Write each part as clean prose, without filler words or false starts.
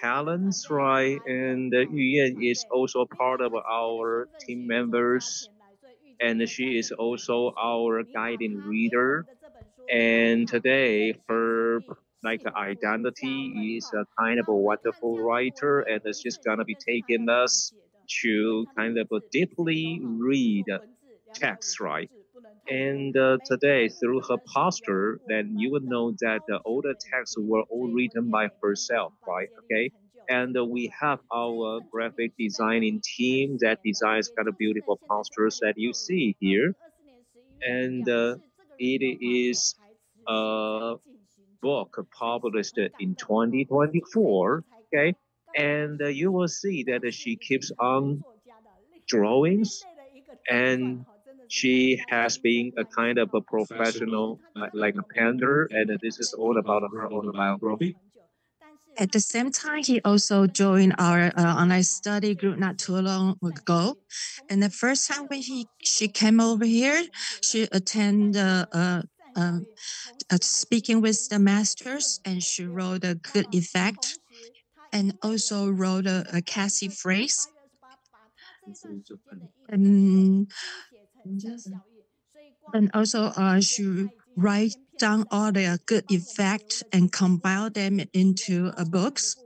talents, right? And Yu Yan is also part of our team members, and she is also our guiding reader. And today, her like identity is a kind of a wonderful writer, and she's gonna be taking us to kind of deeply read text, right? And today, through her posture, then you would know that the older texts were all written by herself, right? Okay. And we have our graphic designing team that designs kind of beautiful postures that you see here. And it is a book published in 2024. Okay. And you will see that she keeps on drawings, and she has been a kind of a professional, like a painter, and this is all about her autobiography. At the same time, he also joined our online study group not too long ago. And the first time when she came over here, she attended speaking with the masters, and she wrote a good effect, and also wrote a Cassie phrase. And, and also she write down all the good effects and compile them into a books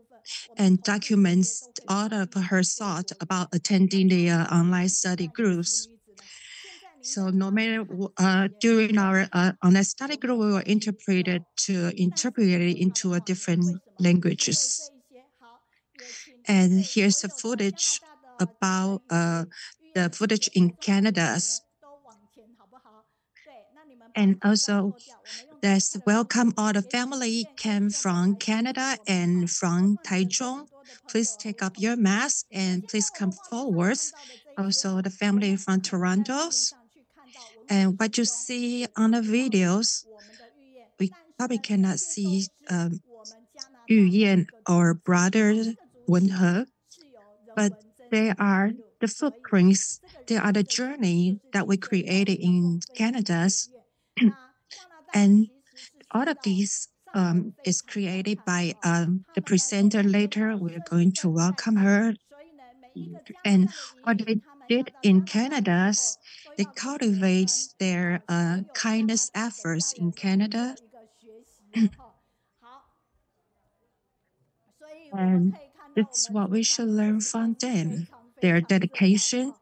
and documents all of her thought about attending the online study groups. So no matter during our online study group, we will interpret it into a different languages. And here's a footage about the footage in Canada. And also, there's welcome all the family came from Canada and from Taichung. Please take up your mask and please come forward. Also, the family from Toronto. And what you see on the videos, we probably cannot see Yu Yan or brother Wenhe, but they are the footprints, they are the journey that we created in Canada. And all of these is created by the presenter. Later, we're going to welcome her. And what they did in Canada, they cultivate their kindness efforts in Canada. And it's what we should learn from them, their dedication.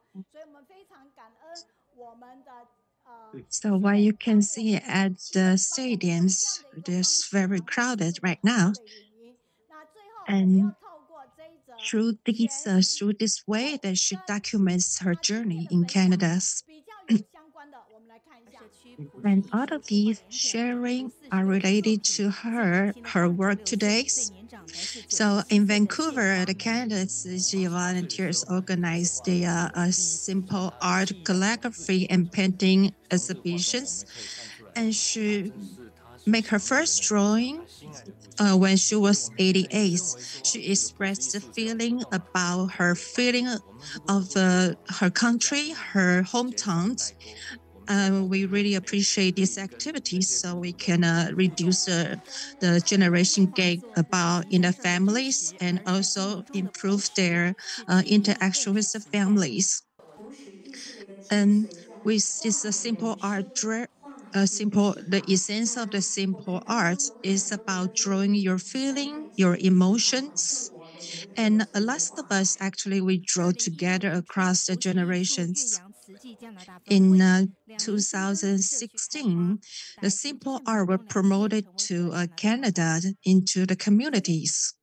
So what you can see at the stadiums, it's very crowded right now. And through this way that she documents her journey in Canada. And all of these sharing are related to her work today. So in Vancouver, the Canada's volunteers organized a simple art calligraphy and painting exhibitions, and she made her first drawing when she was 88. She expressed the feeling about her feeling of her country, her hometown. We really appreciate these activities so we can reduce the generation gap about in the families and also improve their interaction with the families. And with this simple art, the essence of the simple art is about drawing your feeling, your emotions. And a lot of us actually, we draw together across the generations. In 2016, the simple art were promoted to Canada into the communities.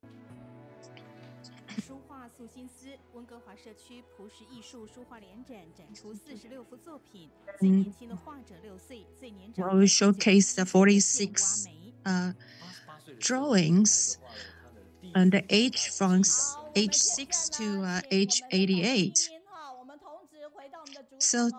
Well, we showcase the 46 drawings and the age from age 6 to age 88. So,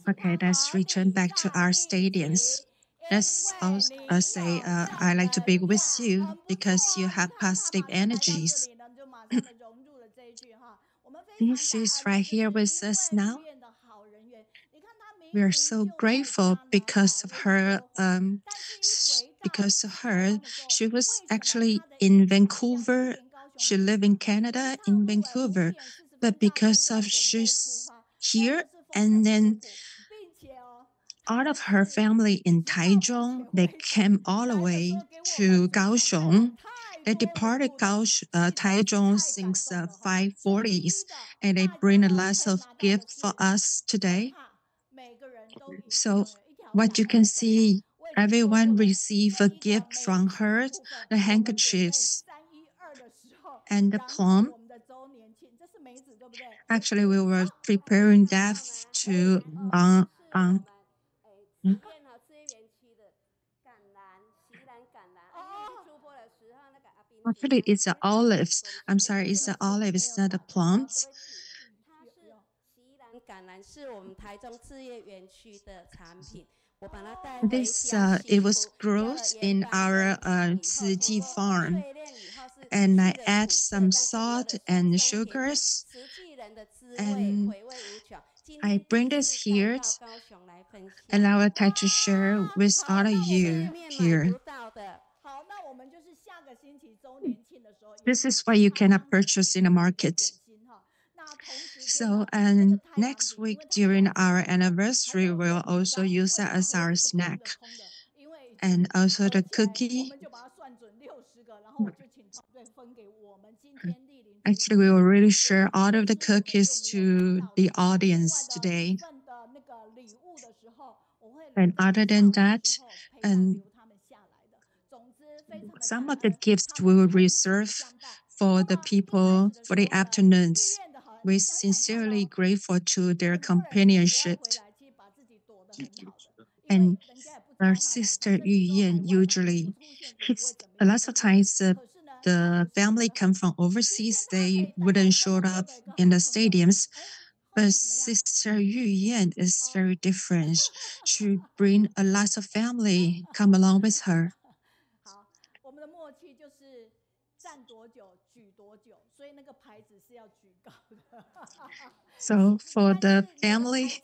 okay, let's return back to our stadiums. Let's also say, I like to be with you because you have positive energies. She's right here with us now. we are so grateful because of her. Because of her, she was actually in Vancouver. She lived in Canada in Vancouver, but because of she's here, and then all of her family in Taichung, they came all the way to Kaohsiung. They departed Taichung since 540s, and they bring a lot of gifts for us today. So what you can see, everyone receive a gift from her, the handkerchiefs and the plum. Actually, we were preparing that to actually, it's the olives. I'm sorry, it's the olives, not the plums. This it was grown in our Ciji farm, and I add some salt and sugars, and I bring this here, and I will try to share with all of you here. This is what you cannot purchase in the market. So, and next week during our anniversary, we'll also use that as our snack. And also the cookie. Actually, we will really share all of the cookies to the audience today. And other than that, and some of the gifts we will reserve for the people for the afternoons. We're sincerely grateful to their companionship. And our sister Yu Yan usually, a lot of times the family come from overseas, they wouldn't show up in the stadiums. But Sister Yu Yan is very different. She bring a lot of family come along with her. So for the family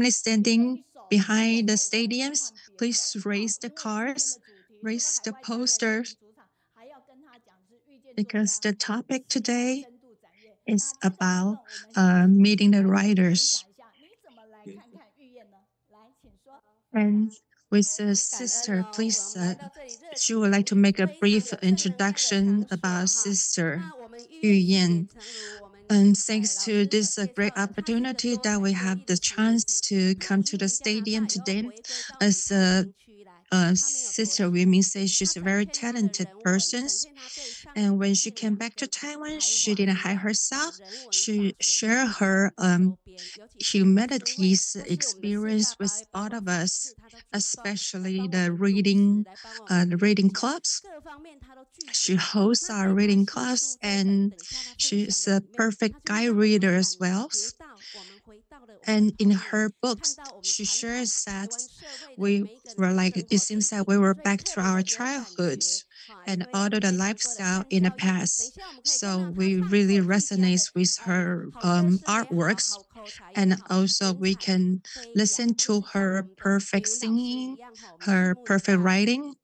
standing behind the stadiums, please raise the cars, raise the posters, because the topic today is about meeting the writers. And with the sister, please, she would like to make a brief introduction about Sister Yu Yan. And thanks to this great opportunity that we have the chance to come to the stadium today, as Sister Wu says, she's a very talented person. And when she came back to Taiwan, she didn't hide herself. She shared her humanities experience with all of us, especially the reading clubs. She hosts our reading class, and she's a perfect guide reader as well. And in her books, she shares that we were like, it seems that we were back to our childhood and all of the lifestyle in the past. So we really resonate with her artworks. And also we can listen to her perfect singing, her perfect writing,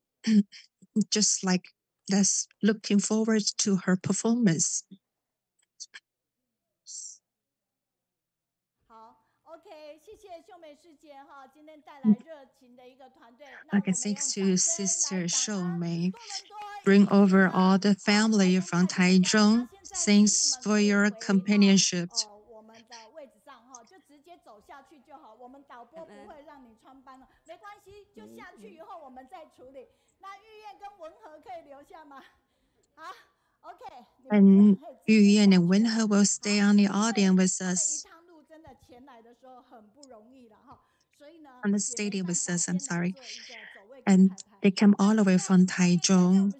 just like that's looking forward to her performance. Okay, thanks to Sister Shoumei, bring over all the family from Taichung. Thanks for your companionship. And Yu Yan and Wenhe will stay on the audience with us. On the stadium with us, I'm sorry. And they come all the way from Taichung.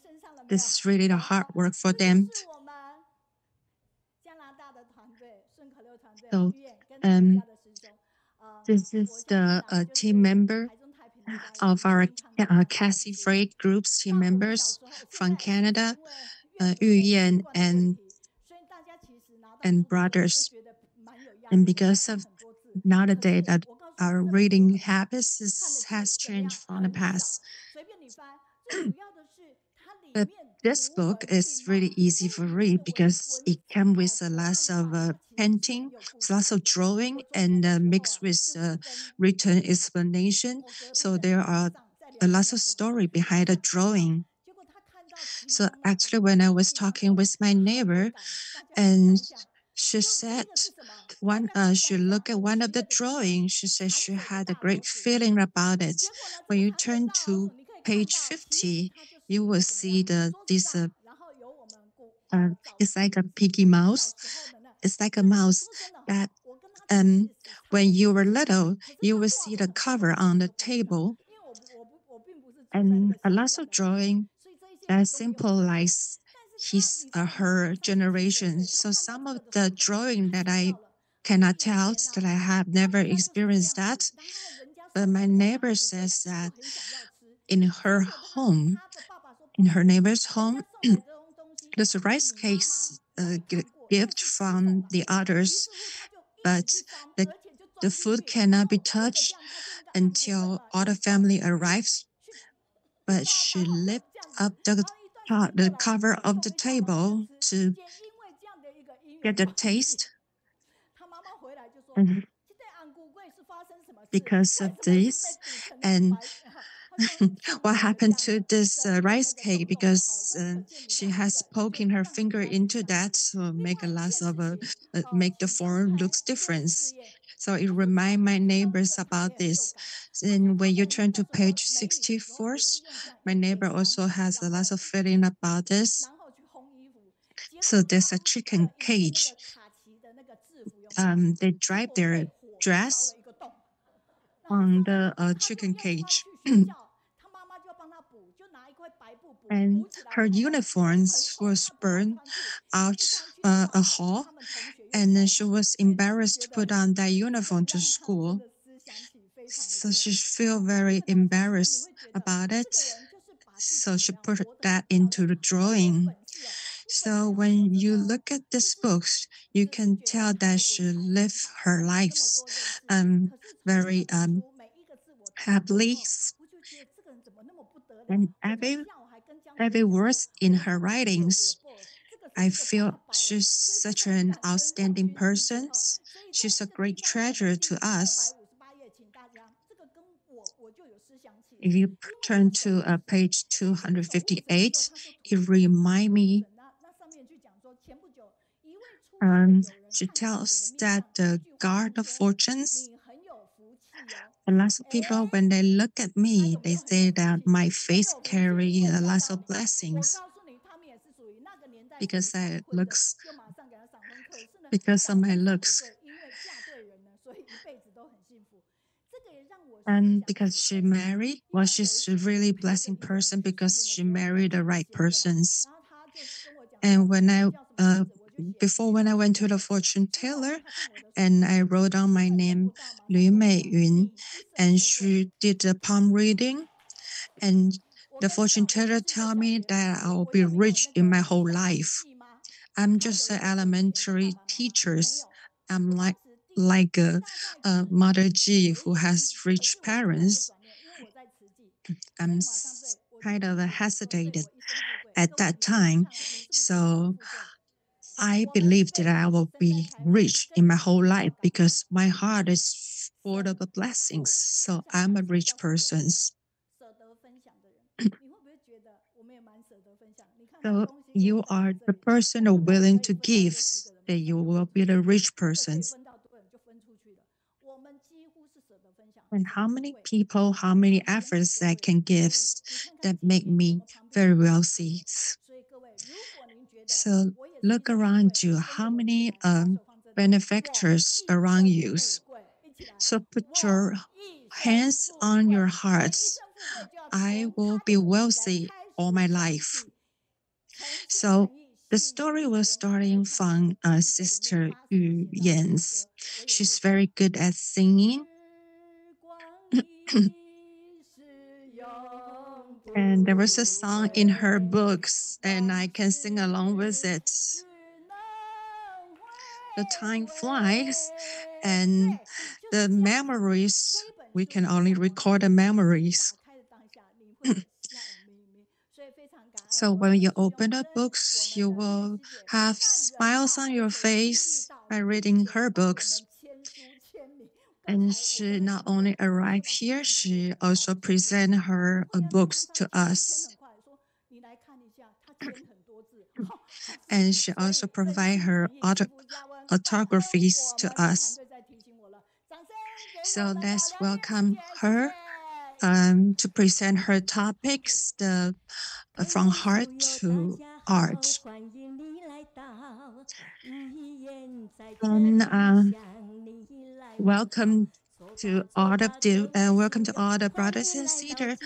This is really the hard work for them. So, this is the team member of our Cassie Freight Group's team members from Canada, Yu Yan and brothers. And because of nowadays that our reading habits has changed from the past. But this book is really easy to read because it comes with a lot of painting, lots of drawing, and mixed with written explanation. So there are a lot of story behind the drawing. So actually, when I was talking with my neighbor, and she said she looked at one of the drawings. She said she had a great feeling about it. When you turn to page 50, you will see this it's like a piggy mouse. It's like a mouse that um when you were little, you will see the cover on the table and a lot of drawing that symbolize her generation. So some of the drawing that I cannot tell that I have never experienced that. But my neighbor says that in her home, in her neighbor's home, there's a rice cakes gift from the others, but the the food cannot be touched until all the family arrives. But she lifted up the cover of the table to get a taste. And because of this, and what happened to this rice cake? Because she has poking her finger into that, so make a lot of make the form looks different. So it remind my neighbors about this. And when you turn to page 64, my neighbor also has a lot of feeling about this. So there's a chicken cage. They drive their dress on the chicken cage. And her uniforms was burned out a hall, and then she was embarrassed to put on that uniform to school. So she feel very embarrassed about it. So she put that into the drawing. So when you look at this book, you can tell that she lived her lives very happily. And every word in her writings, I feel she's such an outstanding person. She's a great treasure to us. If you turn to page 258, it reminds me. She tells that the guard of fortunes. A lot of people, when they look at me, they say that my face carry a lot of blessings because I looks because of my looks. And because she married, well, she's a really blessing person because she married the right persons. And when when I went to the fortune teller and I wrote down my name, Lu Meiyun, and she did the palm reading, and the fortune teller told me that I'll be rich in my whole life. I'm just an elementary teacher. I'm like Mother G who has rich parents. I'm kind of hesitated at that time. So I believed that I will be rich in my whole life because my heart is full of blessings. So I'm a rich person. So you are the person who willing to give, that you will be the rich person. And how many people, how many efforts I can give that make me very wealthy. So look around you, how many benefactors around you. So put your hands on your hearts. I will be wealthy all my life. So the story was starting from Sister Yu Yan's. She's very good at singing. And there was a song in her books, and I can sing along with it. The time flies, And the memories, we can only record the memories. So when you open the books, you will have smiles on your face by reading her books. And she not only arrived here, she also present her books to us. And she also provide her autographies to us. So let's welcome her to present her topics, from heart to art. And welcome to all the brothers and sisters.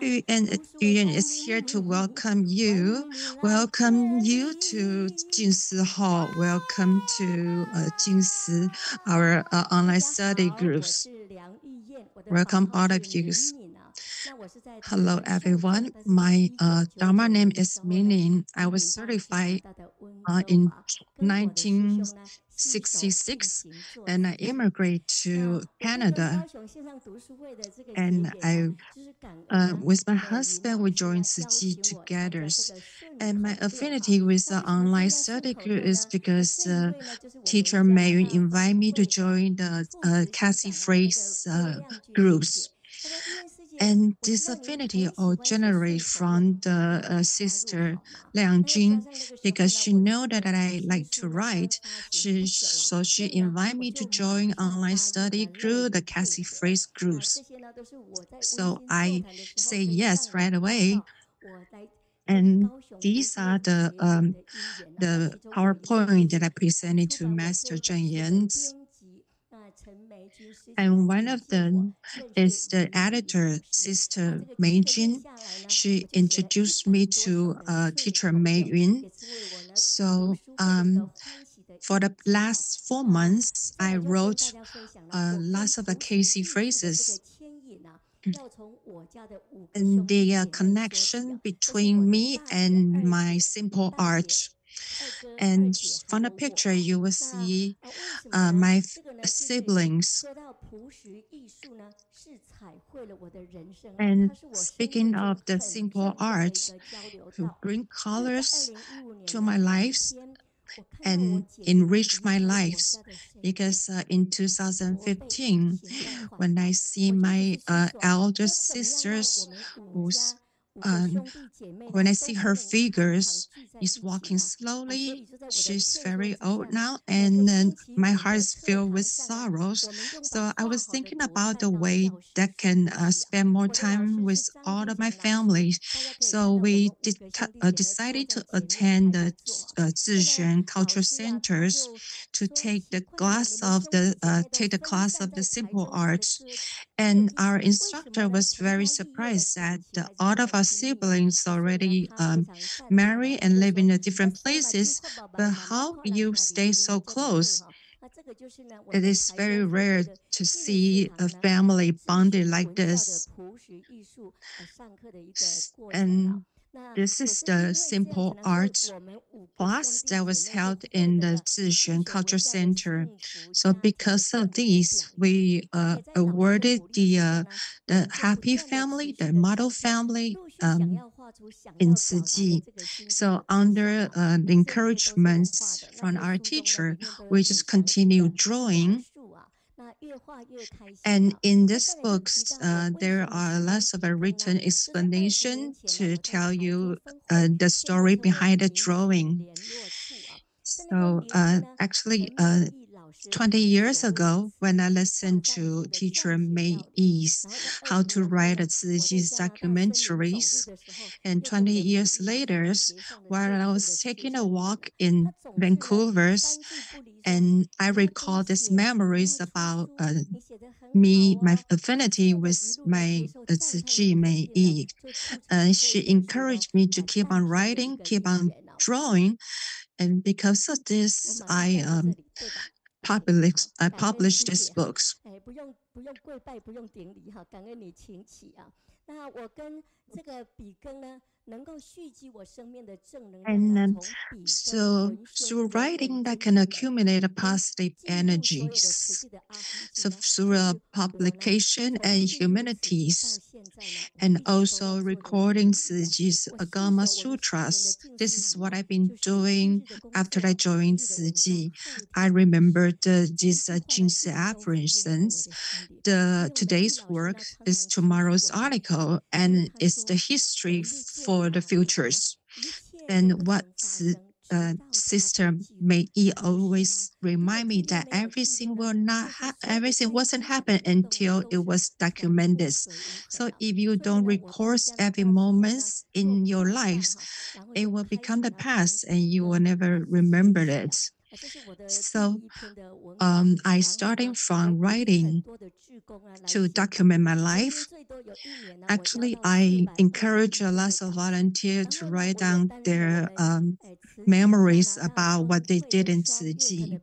Yuyan is here to welcome you. Welcome you to Jinsi Hall. Welcome to Jinsi, our online study groups. Welcome all of you. Hello, everyone. My Dharma name is Minin. I was certified in 1966, and I immigrated to Canada. And with my husband, we joined Tzu Chi together. And my affinity with the online study group is because teacher Mei invited me to join the Cassie Phrase groups. And this affinity all generates from the sister Liang Jing, because she know that I like to write. So she invited me to join online study group, the Cassie Phrase groups. So I say yes right away. And these are the PowerPoint that I presented to Master Zheng Yan. And one of them is the editor, Sister Mei Jin. She introduced me to teacher Mei Yun. So for the last 4 months, I wrote lots of the Casey phrases. And the connection between me and my simple art. And from the picture, you will see my siblings. And speaking of the simple art, to bring colors to my lives and enrich my lives, because in 2015, when I see my elder sisters, when I see her figures is walking slowly, she's very old now, and then my heart is filled with sorrows. So I was thinking about the way that can spend more time with all of my family. So we decided to attend the Zixuan Cultural Centers to take the class of the simple arts. And our instructor was very surprised that all of our siblings already married and live in different places, but how you stay so close? It is very rare to see a family bonded like this. And this is the simple art class that was held in the Zixuan Culture Center. So because of this, we awarded the happy family, the model family in Tzu Chi. So under the encouragements from our teacher, we just continue drawing. And in this books, there are lots of a written explanation to tell you the story behind the drawing. So actually, 20 years ago, when I listened to teacher Mei Yi's How to Write a Tzu Chi's documentaries, and 20 years later, while I was taking a walk in Vancouver, and I recall these memories about my affinity with my Tzu Chi Mei Yi. She encouraged me to keep on writing, keep on drawing. And because of this, I published these books. And so through writing that can accumulate a positive energies. So through a publication and humanities, and also recording Tzuji's Agama Sutras. This is what I've been doing after I joined Tzuji. I remember this Jingxia, for instance. Today's work is tomorrow's article, and it's the history for the futures. And what Sister Mei Yi always remind me that everything will not everything wasn't happen until it was documented. So if you don't record every moment in your lives, it will become the past and you will never remember it. So I starting from writing to document my life. Actually, I encourage a lot of volunteers to write down their memories about what they did in Tzu Chi.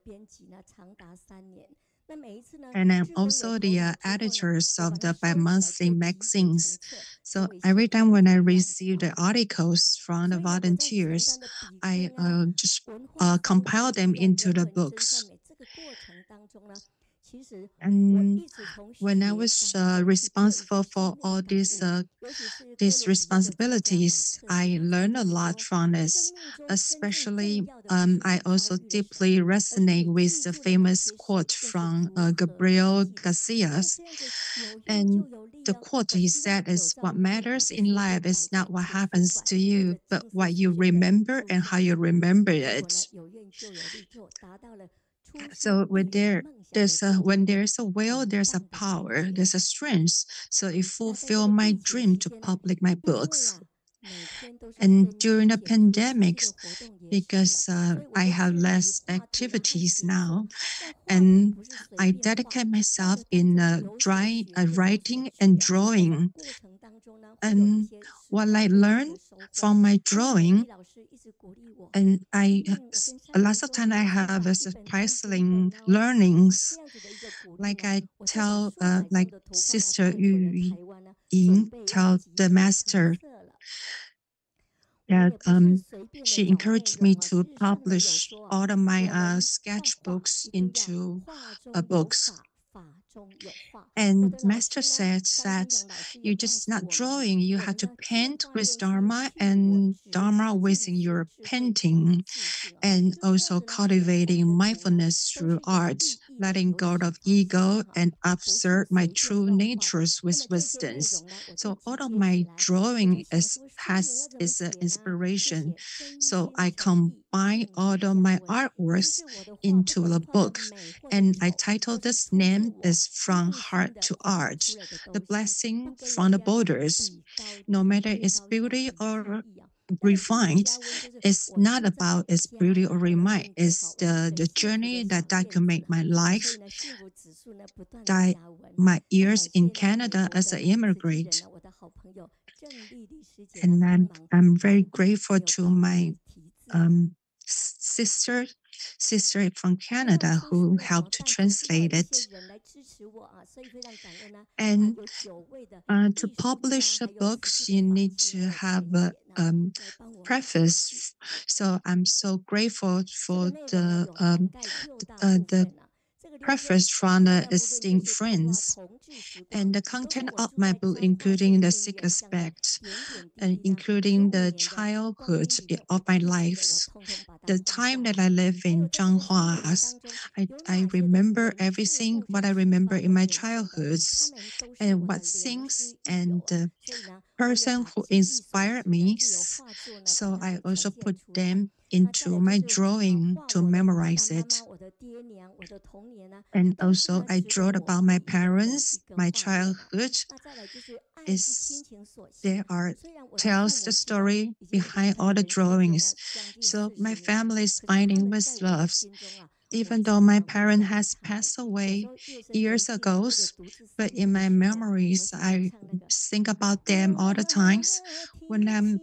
And I'm also the editors of the bi-monthly magazines. So every time when I receive the articles from the volunteers, I just compile them into the books. And when I was responsible for all these responsibilities, I learned a lot from this. Especially, I also deeply resonate with the famous quote from Gabriel Garcia. And the quote he said is, "What matters in life is not what happens to you, but what you remember and how you remember it." So when there's a will, there's a power, there's a strength. So it fulfilled my dream to publish my books. And during the pandemic, because I have less activities now, and I dedicate myself in writing and drawing. And what I learned from my drawing, and lots of time I have a surprising learnings. Like I tell, like Sister Yu Ying tell the master that she encouraged me to publish all of my sketchbooks into books. And Master said that you're just not drawing, you have to paint with Dharma and Dharma with your painting, and also cultivating mindfulness through art, letting go of ego and observe my true natures with wisdom. So all of my drawing is an inspiration. So I combine all of my artworks into a book, and I titled this name is From Heart to Art, the blessing from the borders. No matter its beauty or refined, it's not about its beauty or refined. It's the journey that document my life, my years in Canada as an immigrant. And I'm very grateful to my sister from Canada who helped to translate it. And to publish a book, you need to have a preface. So I'm so grateful for the preface from the esteemed friends. And the content of my book, including the sick aspects, and including the childhood of my lives, the time that I live in Zhanghua, I remember everything what I remember in my childhoods, and what things and the person who inspired me. So I also put them into my drawing to memorize it. And also I draw about my parents, my childhood. Tells the story behind all the drawings. So my family is fighting with love. Even though my parent has passed away years ago, but in my memories, I think about them all the times. When I'm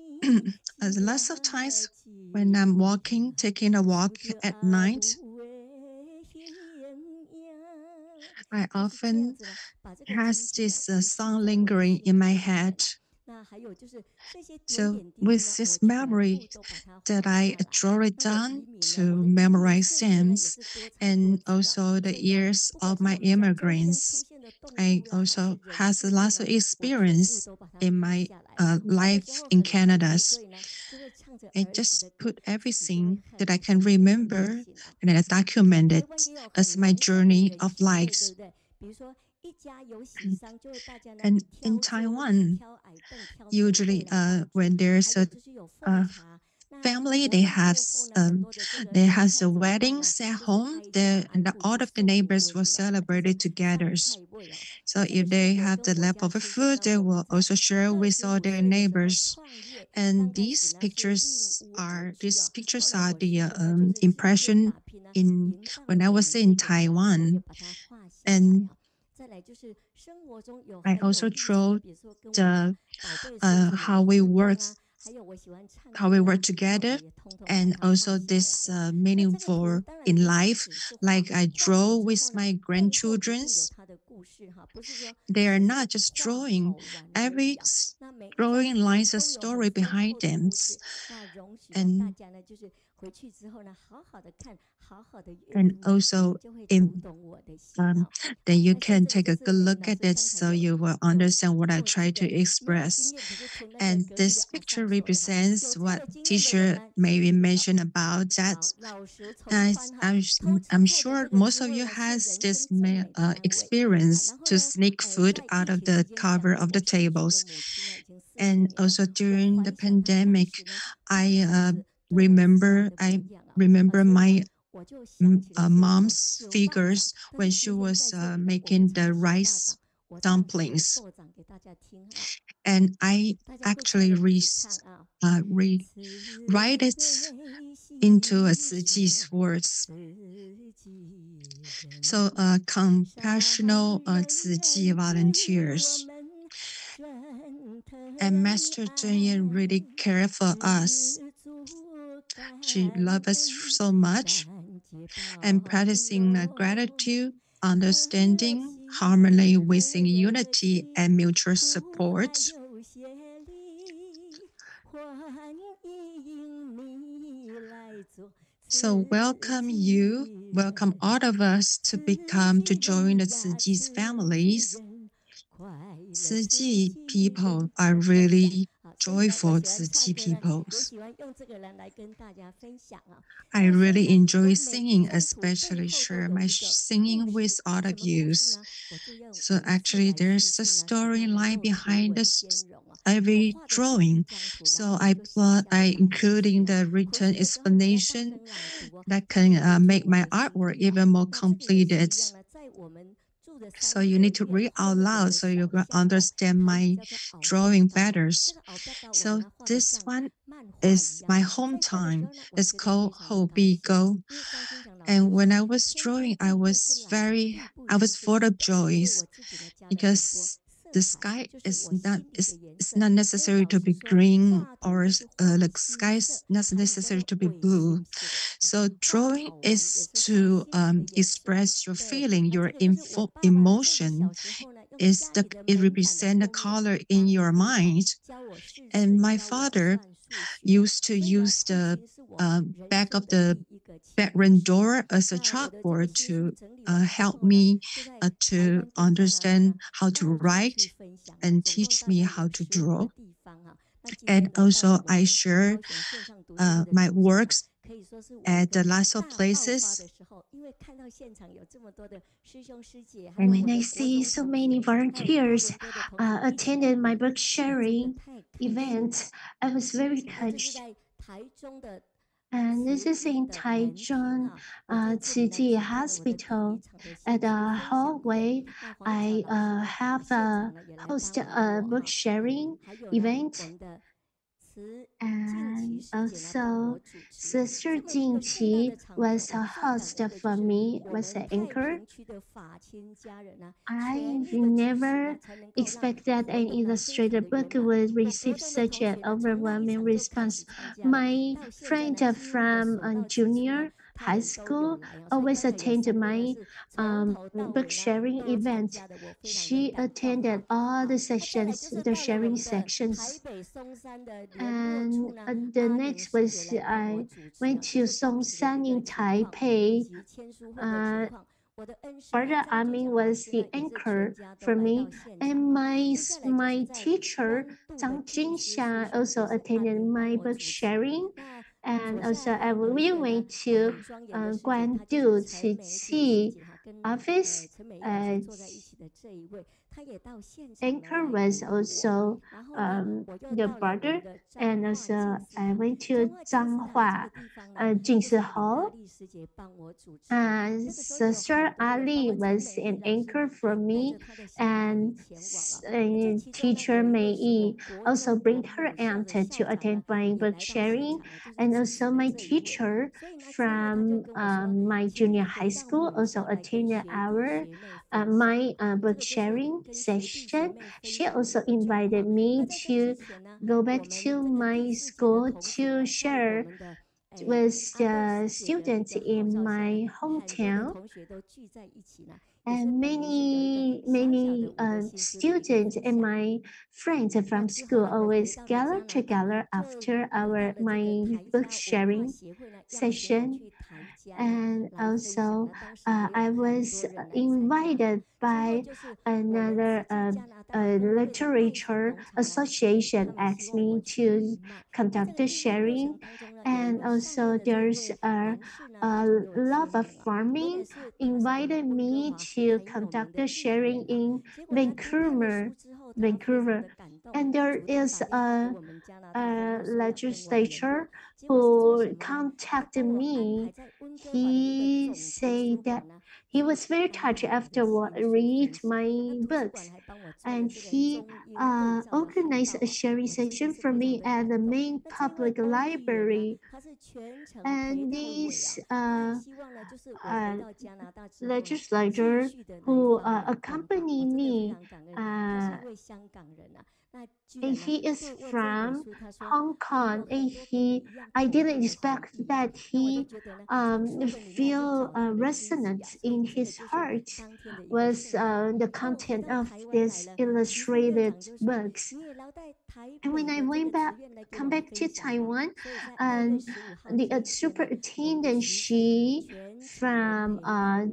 lots of times when I'm taking a walk at night, I often has this song lingering in my head. So with this memory that I draw it down to memorize names and also the years of my immigrants. I also has lots of experience in my life in Canada. I just put everything that I can remember and I document it as my journey of life. And in Taiwan, usually when there's a family, they has a weddings at home. All of the neighbors will celebrate it together. So if they have the leftover food, they will also share with all their neighbors. And these pictures are the impression in when I was in Taiwan, and I also draw the how we work together, and also this meaningful in life. Like I draw with my grandchildrens, they are not just drawing. Every drawing lies a story behind them, and also in then you can take a good look at it so you will understand what I try to express. And this picture represents what teacher maybe mentioned about that. I'm sure most of you has this experience to sneak food out of the cover of the tables. And also during the pandemic, I remember my mom's figures when she was making the rice dumplings. And I actually write it into a Tzu words. So compassionate Tzu volunteers. And Master Zhen really cared for us. She loved us so much, and practicing gratitude, understanding, harmony within unity, and mutual support. So welcome all of us to join the Tzu Chi's families. Tzu Chi people are really joyful Tzu Chi people. I really enjoy singing, especially share my singing with all of you. So actually there's a storyline behind this every drawing. So I including the written explanation that can make my artwork even more completed. So you need to read out loud so you can understand my drawing better. So this one is my hometown. It's called Hobigo. And when I was drawing, I was full of joys because the sky is not necessary to be green, or the sky is not necessary to be blue. So drawing is to express your feeling, your emotion. It represents the color in your mind. And my father used to use the back of the bedroom door as a chalkboard to help me to understand how to write and teach me how to draw. And also I share my works at the lots of places. And when I see so many volunteers attended my book sharing event, I was very touched. And this is in Taichung Tzu Chi Hospital. At the hallway, I have host a book sharing event. And also, Sister Jingqi was a host for me, was an anchor. I never expected an illustrated book would receive such an overwhelming response. My friend from junior high school always attended my book sharing event. She attended all the sessions, the sharing sections. And the next was I went to Songshan in Taipei. Brother Amin was the anchor for me, and my teacher Zhang Jinxia also attended my book sharing, and also we went to Guandu Cici office. Anchor was also the brother, and also I went to Zhanghua, Jingsi Hall. Sister Ali was an anchor for me, and teacher Mei Yi also bring her aunt to attend my book sharing, and also my teacher from my junior high school also attended our my book sharing session. She also invited me to go back to my school to share with the students in my hometown. And many students and my friends from school always gather together after my book sharing session. And also I was invited by another literature association asked me to conduct the sharing, and also there's a love of farming invited me to conduct the sharing in Vancouver, and there is a legislature who contacted me. He said that he was very touched after read my books, and he organized a sharing session for me at the main public library. And this legislator who accompanied me, and he is from Hong Kong, and I didn't expect that he feel resonance in his heart with the content of this illustrated books. And when I come back to Taiwan, and the superintendent, she from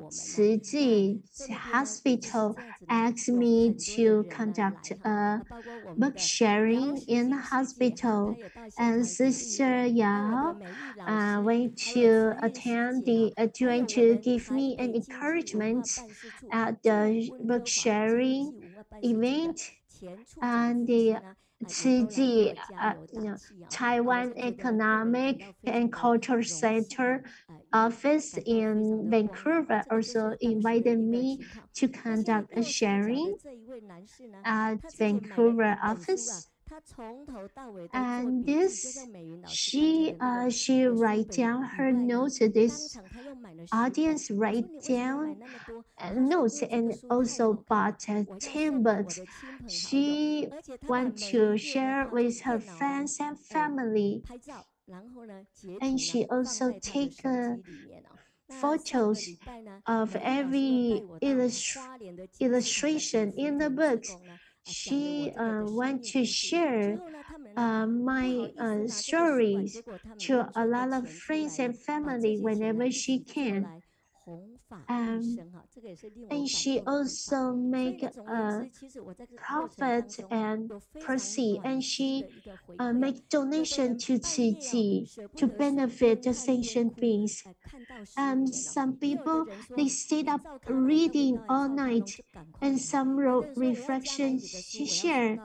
Tzu Hospital asked me to conduct a book sharing in the hospital, and Sister Yao went to attend trying to give me an encouragement at the book sharing event, and the Taiwan Economic and Cultural Center office in Vancouver also invited me to conduct a sharing at Vancouver office. And this, she write down her notes. This audience write down notes and also bought 10 books. She want to share with her friends and family, and she also take photos of every illustration in the books. She want to share my stories to a lot of friends and family whenever she can. And she also make a profit and proceed, and she make donation to Qiji to benefit the sentient beings. And some people, they stayed up reading all night, and some wrote reflections to share,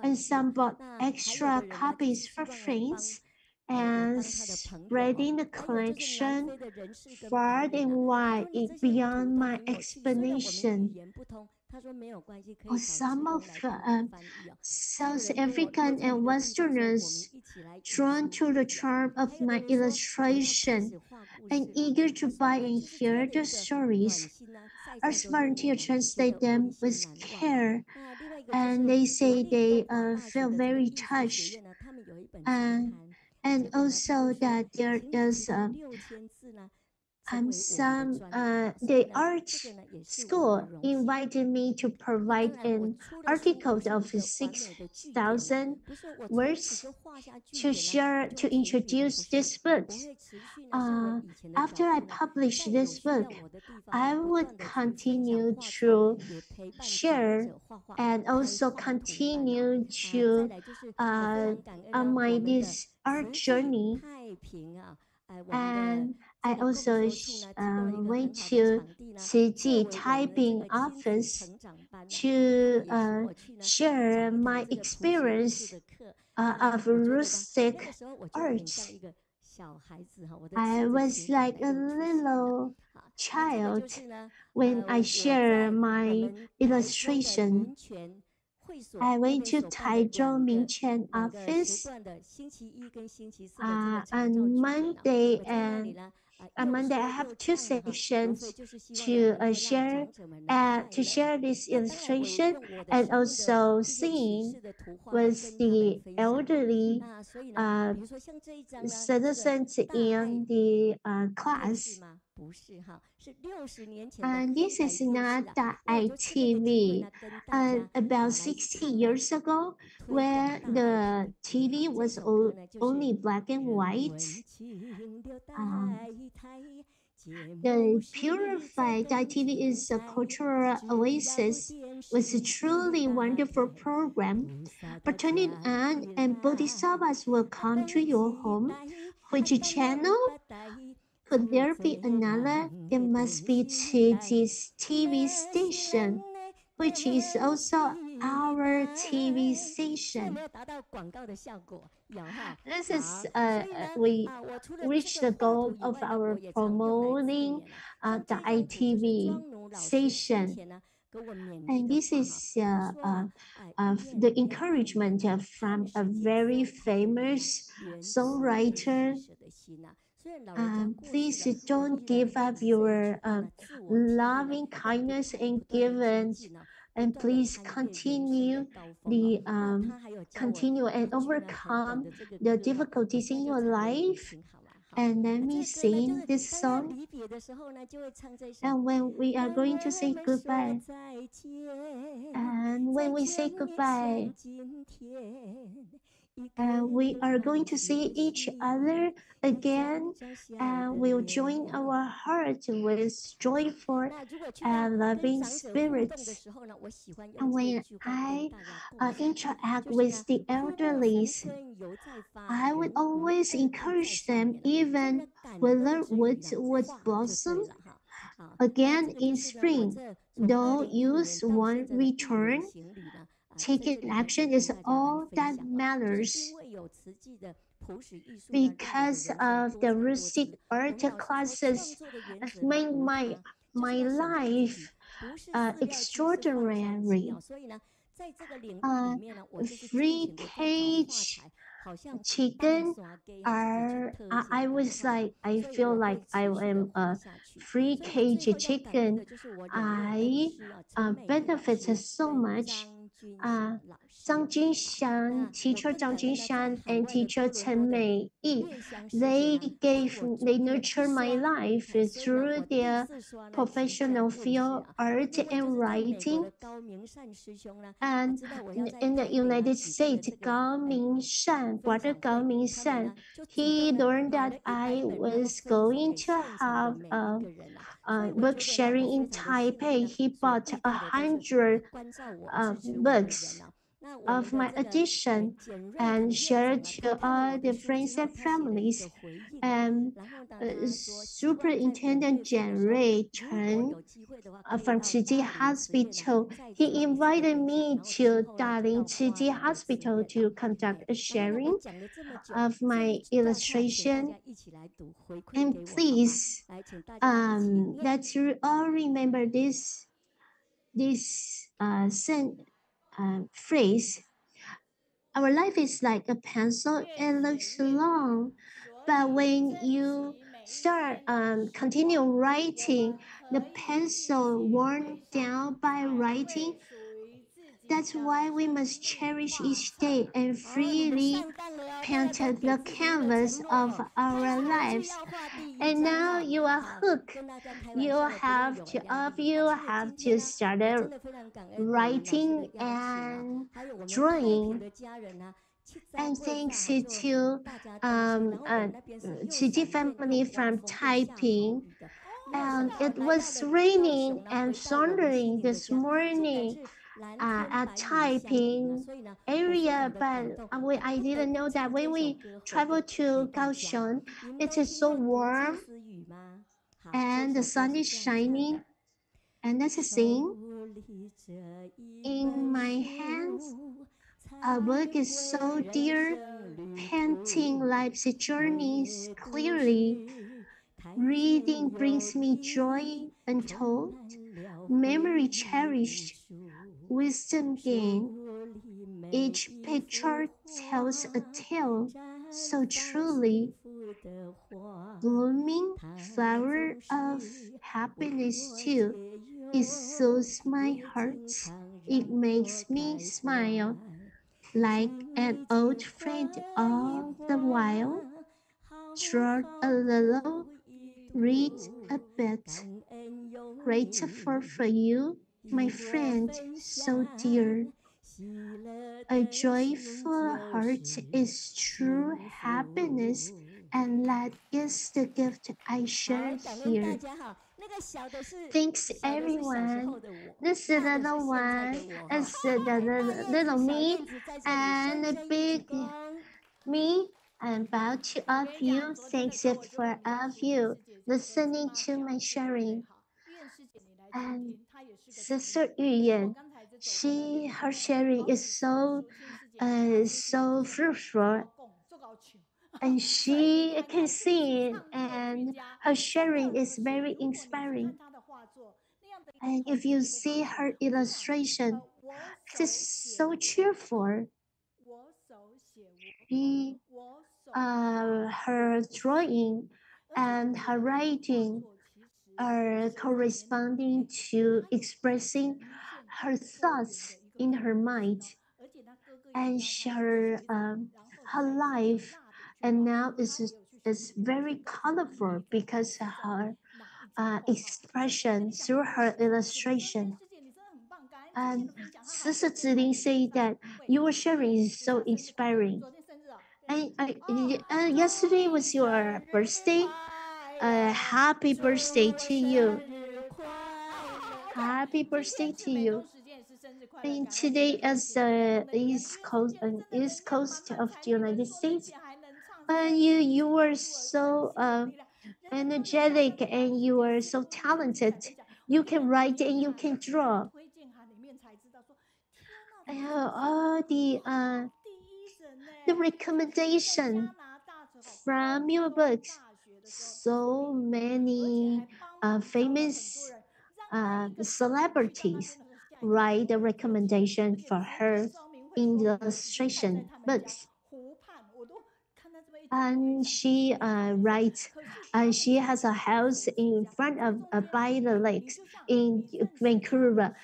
and some bought extra copies for friends, and spreading the collection far and wide beyond my explanation. Some of South African and Westerners, drawn to the charm of my illustration and eager to buy and hear the stories, as volunteers translate them with care, and they say they feel very touched, and also that there is the art school invited me to provide an article of 6,000 words to share to introduce this book. After I publish this book, I would continue to share and also continue to on my this art journey. And I also went to Ciji typing office to share my experience of rustic arts. I was like a little child when I share my illustration. I went to Taichung Mingquan office on Monday, and on Monday I have two sessions to share this illustration and also sing with the elderly citizens in the class. This is not the ITV. About 60 years ago, where the TV was only black and white, the purified ITV is a cultural oasis with a truly wonderful program. But turn it on and bodhisattvas will come to your home. Which channel? Could there be another? It must be to this TV station, which is also our TV station. This is we reached the goal of our promoting the ITV station. And this is the encouragement from a very famous songwriter. Please don't give up your loving kindness and giving, and please continue and overcome the difficulties in your life. And let me sing this song. And when we are going to say goodbye, and when we say goodbye, we are going to see each other again, and we'll join our hearts with joyful and loving spirits. And when I interact with the elderly, I would always encourage them, even whether woods would blossom again in spring. Though use one return, taking action is all that matters. Because of the rustic art classes have made my life extraordinary. Free cage chicken I was like, I feel like I am a free cage chicken. I benefited so much. Zhang Jinshan, teacher Zhang Jinshan and teacher Chen Meiyi, they nurture my life through their professional field, art and writing. And in the United States, Gao Mingshan, Brother Gao Mingshan, he learned that I was going to have book sharing in Taipei. He bought 100 books of my edition and shared to all the friends and families. And Superintendent Ray Chen from Chiji Hospital, he invited me to Darling Chiji Hospital to conduct a sharing of my illustration. And please, let's all remember this phrase. Our life is like a pencil. It looks long, but when you start continue writing, the pencil worn down by writing, That's why we must cherish each day and freely paint the canvas of our lives. And now you are hooked. You have to start writing and drawing. And thanks to Qiji family from Taiping. And it was raining and thundering this morning at Taiping area, but I didn't know that when we travel to Kaohsiung, it is so warm and the sun is shining. And that's a thing. In my hands, a book is so dear, painting life's journeys clearly. Reading brings me joy untold, memory cherished, wisdom gained. Each picture tells a tale so truly. Blooming flower of happiness too. It soothes my heart. It makes me smile like an old friend all the while. Draw a little, read a bit. Grateful for you, my friend, so dear. A joyful heart is true happiness, and that is the gift I share here. Thanks, everyone. This is the little one, is the little me, and the big me. And bow to all of you. Thanks for all of you listening to my sharing. And Sister Yuyan, her sharing is so fruitful, and she can sing, and her sharing is very inspiring. And if you see her illustration, it is so cheerful. She, her drawing and her writing are corresponding to expressing her thoughts in her mind, and her life, and now is very colorful because of her expression through her illustration. And Sister Zilin said that your sharing is so inspiring. And yesterday was your birthday. Happy birthday to you. Happy birthday to you. And today is the East Coast of the United States. And you were so energetic, and you are so talented. You can write and you can draw. All the recommendation from your books, so many famous celebrities write the recommendation for her illustration books. And she writes, she has a house in front of by the lakes in Vancouver.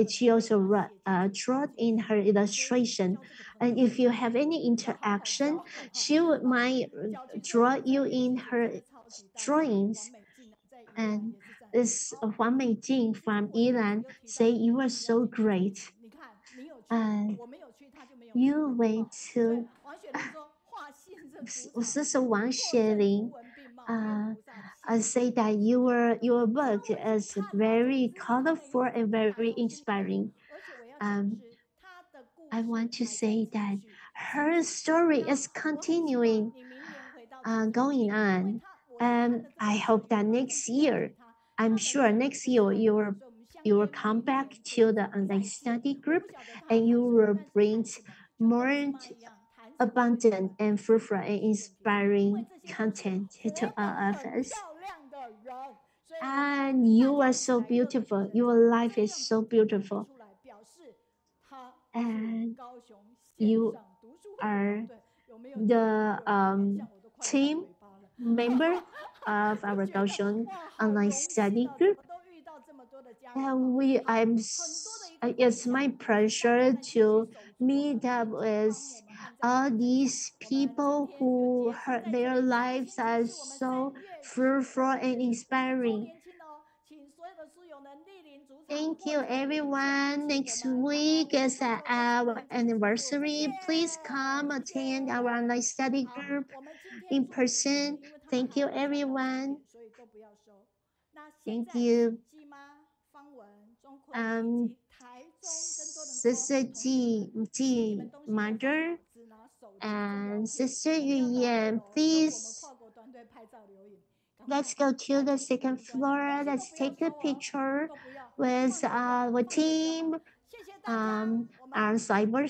She also draw in her illustration. And if you have any interaction, she might draw you in her drawings. And this Huang Meijing from Iran say you are so great. And you went to 这是王雪玲 I say that your book is very colorful and very inspiring. I want to say that her story is continuing, going on, and I hope that next year, I'm sure next year you will come back to the online study group, and you will bring more abundant and fruitful and inspiring content to all of us. And you are so beautiful. Your life is so beautiful. And you are the team member of our Kaohsiung online study group. It's my pleasure to meet up with all these people who their lives are so fruitful and inspiring. Thank you, everyone. Next week is our anniversary. Please come attend our online study group in person. Thank you, everyone. Thank you. Sister Ji Mother and Sister Yu Yan, please. Let's go to the second floor. Let's take a picture with our team, our cyber